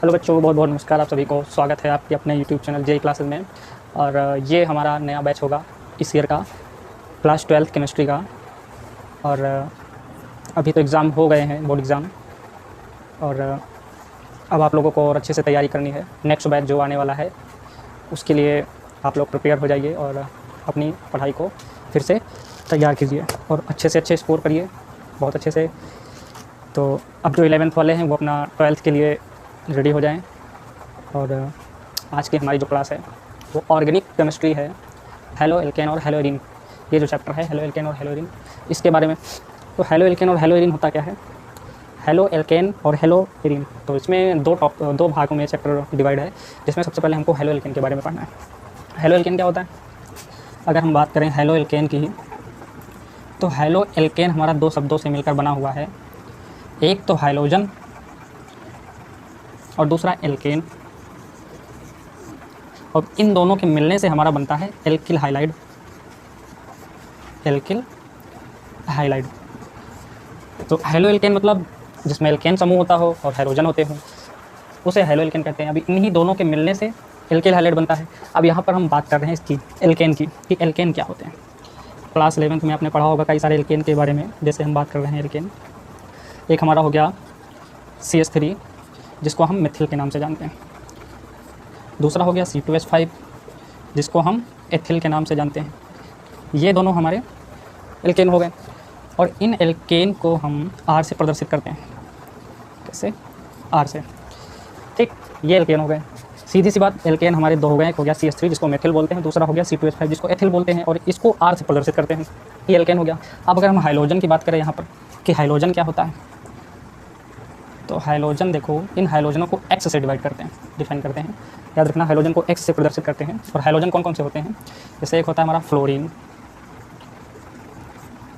Hello बच्चों, बहुत बहुत नमस्कार। आप सभी को स्वागत है आपके अपने यूट्यूब चैनल जेई क्लासेस में। और ये हमारा नया बैच होगा इस ईयर का, क्लास 12th केमिस्ट्री का। और अभी तो एग्ज़ाम हो गए हैं, बोर्ड एग्ज़ाम। और अब आप लोगों को और अच्छे से तैयारी करनी है। नेक्स्ट बैच जो आने वाला है उसके लिए आप लोग प्रिपेयर हो जाइए और अपनी पढ़ाई को फिर से तैयार कीजिए और अच्छे से अच्छे स्कोर करिए, बहुत अच्छे से। तो अब जो 11th वाले हैं वो अपना 12th के लिए रेडी हो जाएं। और आज की हमारी जो क्लास है वो ऑर्गेनिक केमिस्ट्री है, हेलो एल्केन और हेलो एरीन। ये जो चैप्टर है हेलो एल्केन और हेलो एरीन, इसके बारे में। तो हेलो एल्केन और हेलो एरीन होता क्या है? हेलो एल्केन और हेलो एरीन, तो इसमें दो भागों में चैप्टर डिवाइड है, जिसमें सबसे पहले हमको हेलो एल्केन के बारे में पढ़ना है। हेलो एल्केन क्या होता है? अगर हम बात करें हेलो एल्केन की, तो हेलो एल्केन हमारा दो शब्दों से मिलकर बना हुआ है। एक तो हाइलोजन और दूसरा एल्केन, और इन दोनों के मिलने से हमारा बनता है एल्किल हाइलाइड। Alkyl halide. तो हेलो एल्केन मतलब जिसमें एल्केन समूह होता हो और हाइड्रोजन होते हो, उसे हेलो एल्केन कहते हैं। अभी इन्हीं दोनों के मिलने से एल्किल हाइलाइड बनता है। अब यहाँ पर हम बात कर रहे हैं इसकी एल्केन की, कि एल्केन क्या होते हैं। क्लास 11th में आपने पढ़ा होगा कई सारे एल्केन के बारे में। जैसे हम बात कर रहे हैं एल्केन, एक हमारा हो गया CH3, जिसको हम मिथिल के नाम से जानते हैं। दूसरा हो गया C2H5, जिसको हम एथिल के नाम से जानते हैं। ये दोनों हमारे एल्केन हो गए। और इन एल्केन को हम R से प्रदर्शित करते हैं। कैसे? R से। ठीक, ये एल्केन हो गए। सीधी सी बात, एल्केन हमारे दो हो गए। एक हो गया CH3 जिसको मेथिल बोलते हैं, दूसरा हो गया C2H5 जिसको एथिल बोलते हैं, और इसको R से प्रदर्शित करते हैं। ये एल्केन हो गया। अब अगर हम हाइलोजन की बात करें यहाँ पर, कि हाइलोजन क्या होता है, तो हाइलोजन देखो, इन हाइलोजनों को X से डिवाइड करते हैं, डिफाइन करते हैं। याद रखना, हाइलोजन को X से प्रदर्शित करते हैं। और हाइलोजन कौन कौन से होते हैं? जैसे एक होता है हमारा फ्लोरीन,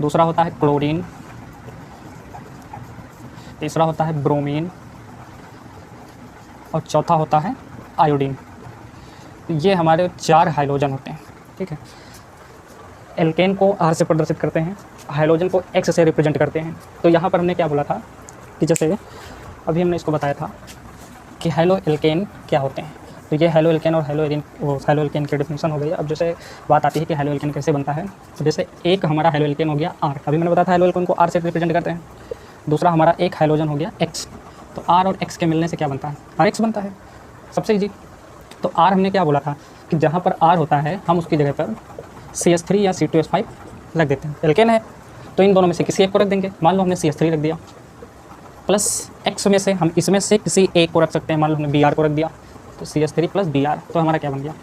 दूसरा होता है क्लोरीन, तीसरा होता है ब्रोमीन, और चौथा होता है आयोडीन। ये हमारे 4 हाइलोजन होते हैं। ठीक है, एल्केन को R से प्रदर्शित करते हैं, हाइलोजन को X से रिप्रेजेंट करते हैं। तो यहाँ पर हमने क्या बोला था कि जैसे अभी हमने इसको बताया था कि हेलो एल्केन क्या होते हैं। तो ये हेलो एल्केन और हेलो एरीन, हेलो एल्केन की डेफिनेशन हो गई। अब जैसे बात आती है कि हेलो एल्केन कैसे बनता है, तो जैसे एक हमारा हेलो एल्केन हो गया R, अभी मैंने बताया था हेलो एल्केन को R से रिप्रेजेंट करते हैं। दूसरा हमारा एक हाइलोजन हो गया X, तो R और X के मिलने से क्या बनता है? RX बनता है। सबसे ईजी। तो R हमने क्या बोला था कि जहाँ पर R होता है हम उसकी जगह पर CH3 या C2H5 रख देते हैं। एल्केन है तो इन दोनों में से किसी एक को रख देंगे। मान लो हमने CH3 रख दिया, प्लस X में से हम इसमें से किसी एक को रख सकते हैं। मान लो हमने Br को रख दिया, तो CH3 प्लस Br, तो हमारा क्या बन गया?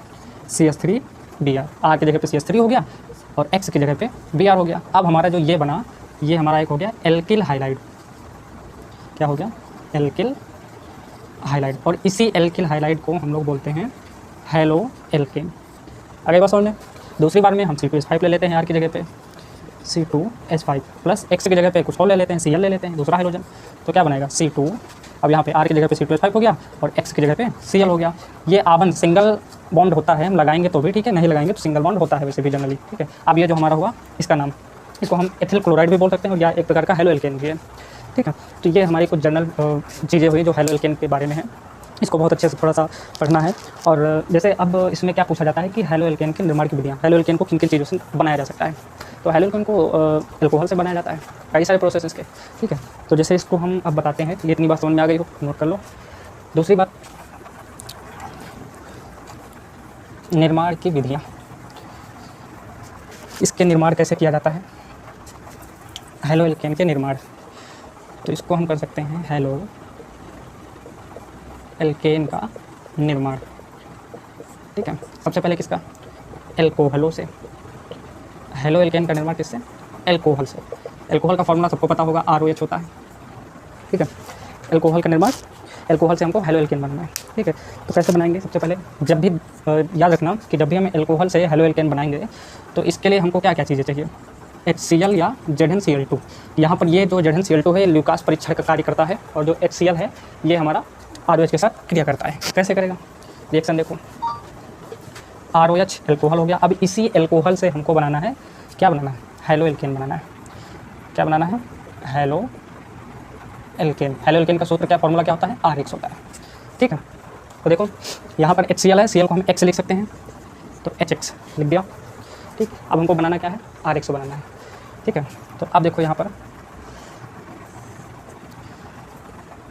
CH3 Br। R की जगह पे CH3 हो गया और X की जगह पे Br हो गया। अब हमारा जो ये बना, ये हमारा एक हो गया एल्किल हाइलाइड। क्या हो गया? Alkyl halide. और इसी एल्किल हाइलाइड को हम लोग बोलते हैं हेलो एल्केन। आगे बात समझ में। दूसरी बार में हम C2H5 ले लेते हैं R की जगह पे, C2H5 प्लस X की जगह पे कुछ और ले लेते हैं, Cl ले लेते हैं, दूसरा हाइड्रोजन। तो क्या बनेगा? C2। अब यहाँ पे R की जगह पे C2H5 हो गया और X की जगह पे Cl हो गया। ये आबन सिंगल बॉन्ड होता है, हम लगाएंगे तो भी ठीक है, नहीं लगाएंगे तो सिंगल बॉन्ड होता है वैसे भी जनरली। ठीक है, अब ये जो हमारा हुआ, इसका नाम, इसको हम एथिल क्लोराइड भी बोल सकते हैं, और या एक प्रकार का हेलो एल्केन भी है। ठीक है, तो ये हमारी कुछ जनरल चीज़ें हुई जो हेलो एल्केन के बारे में है। इसको बहुत अच्छे से थोड़ा सा पढ़ना है। और जैसे अब इसमें क्या पूछा जाता है कि हेलो एल्केन के निर्माण की विधियाँ, हेलो एल्केन को किन किन चीज़ों से बनाया जा सकता है। तो हेलो एल्केन को अल्कोहल से बनाया जाता है, कई सारे प्रोसेस इसके। ठीक है, तो जैसे इसको हम अब बताते हैं। ये इतनी बात समझ में आ गई हो, नोट कर लो। दूसरी बात, निर्माण की विधियाँ, इसके निर्माण कैसे किया जाता है, हेलो एल्केन के निर्माण। तो इसको हम कर सकते हैं हेलो एल्केन का निर्माण। ठीक है, सबसे पहले किसका? एल्कोहलों से। हेलो एल्केन का निर्माण किससे? एल्कोहल से। एल्कोहल का फॉर्मूला सबको पता होगा, ROH होता है। ठीक है, एल्कोहल का निर्माण, एल्कोहल से हमको हेलो एल्केन बनना है। ठीक है, तो कैसे बनाएंगे? सबसे पहले जब भी याद रखना कि जब भी हम एल्कोहल से हेलो एल्केन बनाएंगे तो इसके लिए हमको क्या क्या चीज़ें चाहिए? HCl या ZnCl2। यहाँ पर ये जो ZnCl2 है ल्यूकास परीक्षण का कार्य करता है, और जो HCl है ये हमारा ROH के साथ क्रिया करता है। कैसे करेगा? रिएक्शन देखो, ROH एल्कोहल हो गया। अब इसी एल्कोहल से हमको बनाना है, क्या बनाना है? हेलो एल्केन बनाना है। क्या बनाना है? Halo alkane. हेलो एल्केन का सूत्र क्या, फॉर्मूला क्या होता है? RH होता है। ठीक है। तो देखो यहाँ पर HCl है, Cl को हम X लिख सकते हैं, तो HX लिख दिया। ठीक, अब हमको बनाना क्या है, RH बनाना है। ठीक है, तो अब देखो यहाँ पर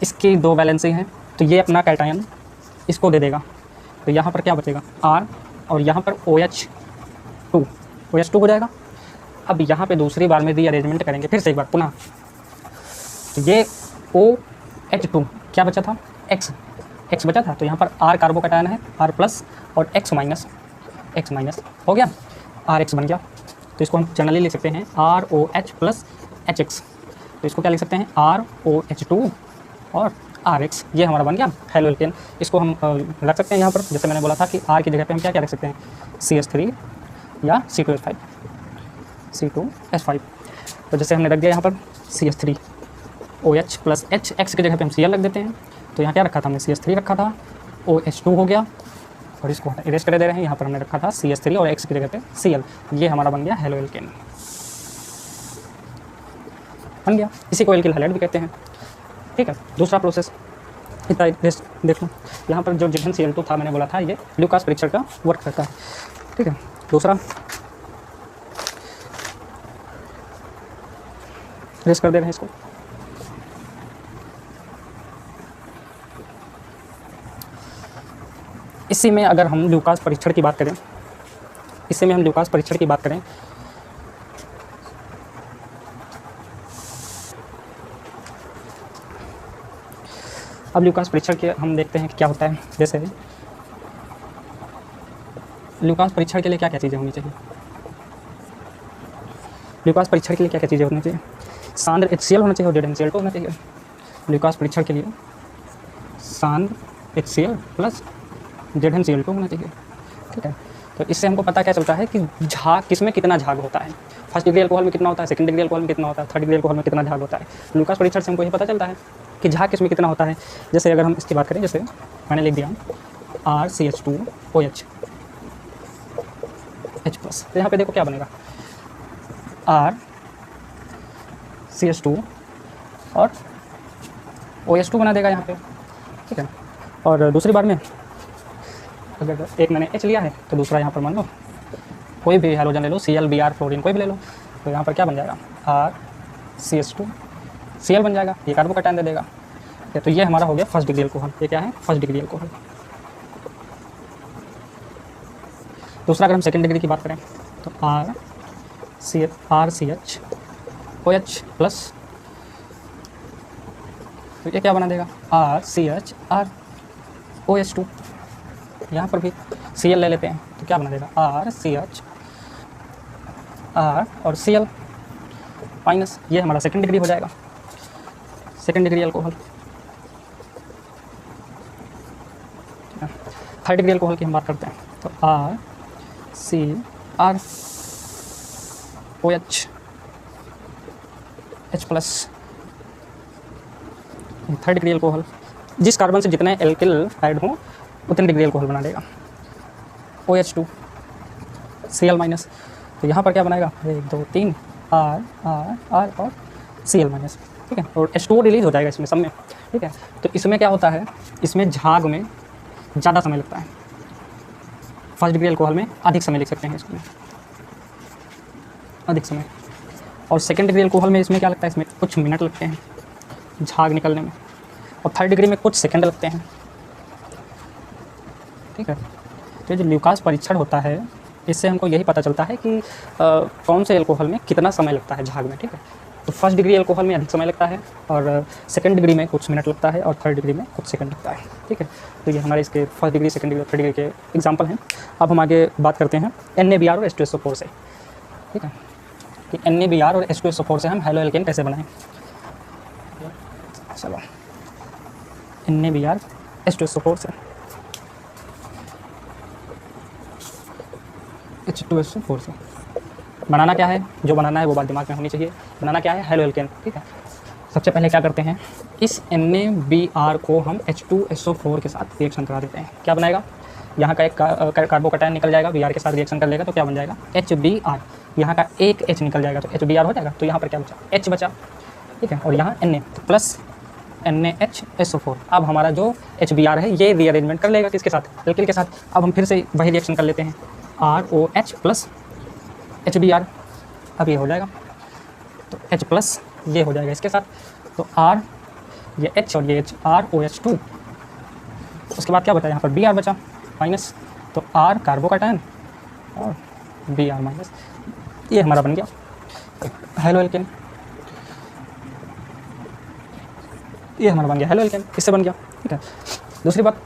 इसकी 2 वैलेंसी हैं, तो ये अपना कैटायन इसको दे देगा, तो यहाँ पर क्या बचेगा R, और यहाँ पर OH2 हो जाएगा। अब यहाँ पे दूसरी बार में रीअरेंजमेंट करेंगे फिर से एक बार पुनः, तो ये OH2 क्या बचा था, X बचा था, तो यहाँ पर R कार्बोकैटायन है, R प्लस और X माइनस हो गया, RH बन गया। तो इसको हम जनरली लिख सकते हैं ROH प्लस HX, तो इसको क्या लिख सकते हैं ROH2 और RH, ये हमारा बन गया हेलो एल्केन। इसको हम रख सकते हैं यहाँ पर, जैसे मैंने बोला था कि R की जगह पे हम क्या क्या रख सकते हैं, CH3 या C2H5। तो जैसे हमने रख दिया यहाँ पर CH3 OH plus H, X की जगह पे हम Cl रख देते हैं, तो यहाँ क्या रखा था हमने, CH3 रखा था, OH2 हो गया, और इसको इरेज कर दे रहे हैं, यहाँ पर हमने रखा था CH3 और X की जगह पे Cl, ये हमारा बन गया हेलो एल्केन, बन गया। इसी को एल्किल हैलाइड भी कहते हैं। ठीक है, दूसरा प्रोसेस इतना देख लो, यहाँ पर जो ZnCl2 था मैंने बोला था ये ल्यूकास परीक्षण का वर्क करता है। ठीक है, दूसरा रेस कर दे रहे हैं इसको, इसी में अगर हम ल्यूकास परीक्षण की बात करें, अब ल्यूकास परीक्षण के हम देखते हैं कि क्या होता है। जैसे ल्यूकास परीक्षण के लिए क्या क्या चीज़ें होनी चाहिए, ल्यूकास परीक्षण के लिए क्या क्या चीज़ें होनी चाहिए, सांद्र HCl होना चाहिए और ZnCl2 होना चाहिए। ल्यूकास परीक्षण के लिए सांद्र HCl प्लस ZnCl2 होना चाहिए। ठीक है, तो इससे हमको पता क्या चलता है कि झाग किसमें कितना झाग होता है, फर्स्ट डिग्री अल्कोहल में कितना होता है, सेकंड डिग्री अल्कोहल में कितना होता है, थर्ड डिग्री अल्कोहल में कितना झाग होता है। ल्यूकास परीक्षण से हमको ये पता चलता है कि झाग किसमें कितना होता है। जैसे अगर हम इसकी बात करें, जैसे मैंने लिख दिया RCH2OH H+, तो यहाँ पे देखो क्या बनेगा, RCH2 और OH2 बना देगा यहाँ पे। ठीक है, और दूसरी बार में अगर एक मैंने H लिया है तो दूसरा यहाँ पर मान लो कोई भी हैलोजन ले लो, Cl, Br, फ्लोरीन कोई भी ले लो, तो यहाँ पर क्या बन जाएगा RCH2 Cl बन जाएगा, ये कार्बोकैटायन दे देगा। तो ये हमारा हो गया फर्स्ट डिग्री अल्कोहल। ये क्या है, फर्स्ट डिग्री अल्कोहल। दूसरा अगर हम सेकंड डिग्री की बात करें तो RCHOH प्लस, तो ये क्या बना देगा RCHROH2। यहाँ पर भी Cl ले लेते हैं तो क्या बना देगा RCH R और Cl माइनस, ये हमारा सेकंड डिग्री हो जाएगा, second degree alcohol. Third degree alcohol की हम बात करते हैं तो RCROH H plus, third degree alcohol. जिस कार्बन से जितने एल्किल ऐड हों उतने डिग्री अल्कोहल बना देगा। OH2 Cl माइनस, तो यहाँ पर क्या बनाएगा 1 2 3 R और Cl माइनस। ठीक है, और H2O रिलीज हो जाएगा इसमें सब में। ठीक है, तो इसमें क्या होता है, इसमें झाग में ज़्यादा समय लगता है, फर्स्ट डिग्री अल्कोहल में अधिक समय लिख सकते हैं इसमें, अधिक समय। और सेकंड डिग्री अल्कोहल में इसमें क्या लगता है, इसमें कुछ मिनट लगते हैं झाग निकलने में, और थर्ड डिग्री में कुछ सेकंड लगते हैं। ठीक है, तो जो ल्यूकास परीक्षण होता है इससे हमको यही पता चलता है कि कौन से अल्कोहल में कितना समय लगता है झाग में। ठीक है, तो फर्स्ट डिग्री अल्कोहल में अधिक समय लगता है, और सेकंड डिग्री में कुछ मिनट लगता है, और थर्ड डिग्री में कुछ सेकंड लगता है। ठीक है, तो ये हमारे इसके फर्स्ट डिग्री, सेकंड डिग्री और थर्ड डिग्री के एग्जांपल हैं। अब हम आगे बात करते हैं NaBr और H2SO4 से। ठीक है, कि NaBr और H2SO4 से हम हेलो एल्केन कैसे बनाएं। चलो, NaBr H2SO4 से H2SO4 से बनाना क्या है, जो बनाना है वो बात दिमाग में होनी चाहिए। बनाना क्या है, हेलो एल्केन। ठीक है, सबसे पहले क्या करते हैं, इस NaBr को हम H2SO4 के साथ रिएक्शन करा देते हैं। क्या बनाएगा, यहाँ का एक कार्बोकैटायन निकल जाएगा, Br के साथ रिएक्शन कर लेगा तो क्या बन जाएगा HBr। यहाँ का एक H निकल जाएगा तो HBr हो जाएगा, तो यहाँ पर क्या बचा, H बचा। ठीक है, और यहाँ Na तो प्लस NaHSO4। अब हमारा जो HBr है ये रीअरेंजमेंट कर लेगा किसके साथ, एल्किल के साथ। अब हम फिर से वही रिएक्शन कर लेते हैं, ROH प्लस HBr। अब ये हो जाएगा, तो H प्लस ये हो जाएगा इसके साथ, तो R ये H और ये H, ROH2। उसके बाद क्या बचा यहाँ पर, Br बचा माइनस, तो R कार्बोकैटायन और Br माइनस। ये हमारा बन गया हेलो एल्केन। ये हमारा बन गया हेलो एल्केन, इससे बन गया, ठीक है। दूसरी बात,